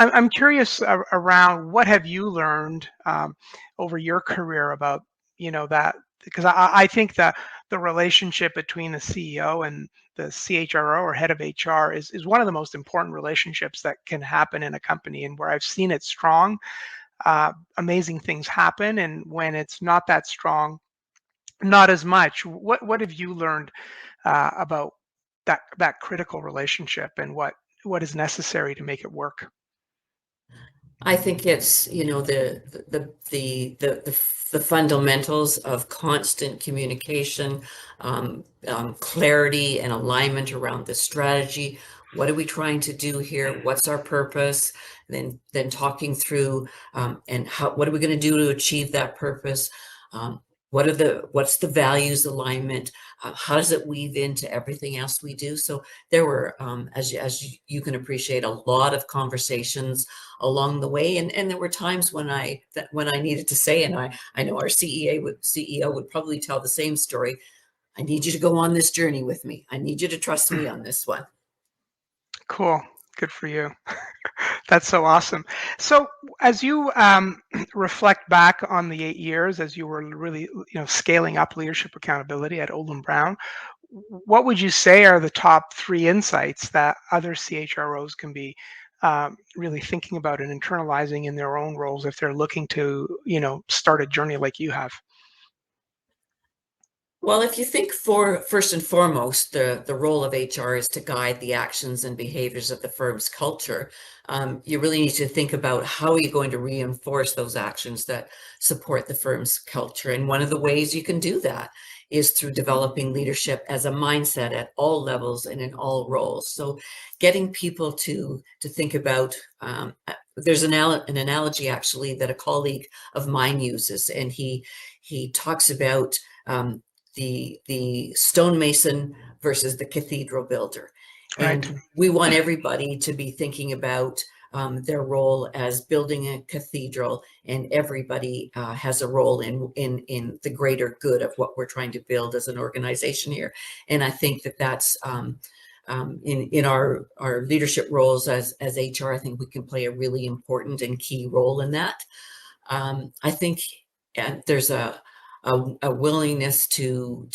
I'm curious around what have you learned over your career about, that because I think that the relationship between the CEO and the CHRO or head of HR is one of the most important relationships that can happen in a company, and where I've seen it strong, amazing things happen, and when it's not that strong, not as much. What have you learned about that critical relationship, and what is necessary to make it work? I think it's, the fundamentals of constant communication, clarity and alignment around the strategy. What are we trying to do here? What's our purpose? Then talking through, and what are we going to do to achieve that purpose? What's the values alignment? How does it weave into everything else we do? So there were, as you can appreciate, a lot of conversations along the way, and there were times when I needed to say, and I know our CEO would probably tell the same story. I need you to go on this journey with me. I need you to trust me on this one. Cool. Good for you. That's so awesome. So, as you reflect back on the 8 years, as you were really, scaling up leadership accountability at Olin Brown, what would you say are the top three insights that other CHROs can be really thinking about and internalizing in their own roles if they're looking to, start a journey like you have? Well, if you think, for first and foremost, the role of HR is to guide the actions and behaviors of the firm's culture, you really need to think about how are you going to reinforce those actions that support the firm's culture. And one of the ways you can do that is through developing leadership as a mindset at all levels and in all roles. So getting people to think about, there's an analogy actually that a colleague of mine uses, and he talks about the stonemason versus the cathedral builder. Right. And we want everybody to be thinking about their role as building a cathedral, and everybody has a role in the greater good of what we're trying to build as an organization here. And I think that's in our leadership roles as HR. I think we can play a really important and key role in that. I think there's a willingness to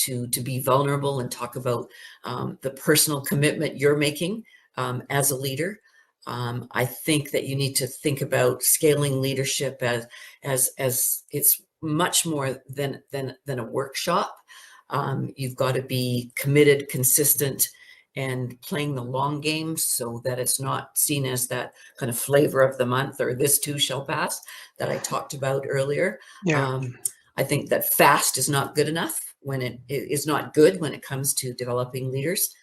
be vulnerable and talk about the personal commitment you're making as a leader. I think that you need to think about scaling leadership as it's much more than a workshop. You've got to be committed, consistent, and playing the long game, so that it's not seen as that kind of flavor of the month or this too shall pass that I talked about earlier. Yeah. I think that fast is not good enough when it is not good when it comes to developing leaders.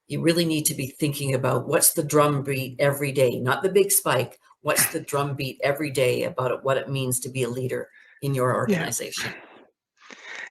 You really need to be thinking about what's the drum beat every day, not the big spike. What's the drum beat every day about what it means to be a leader in your Yeah. organization?